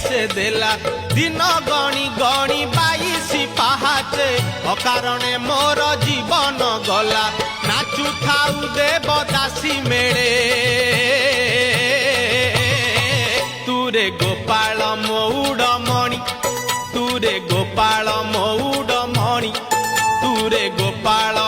से देला दिन गणी गणी 22 पाहाचे अकारणे मोर जीवन गला नाचु थाउ देवदासी मेले तुरे गोपाल मौडमणि तुरे गोपाल मौडमणि तुरे गोपाल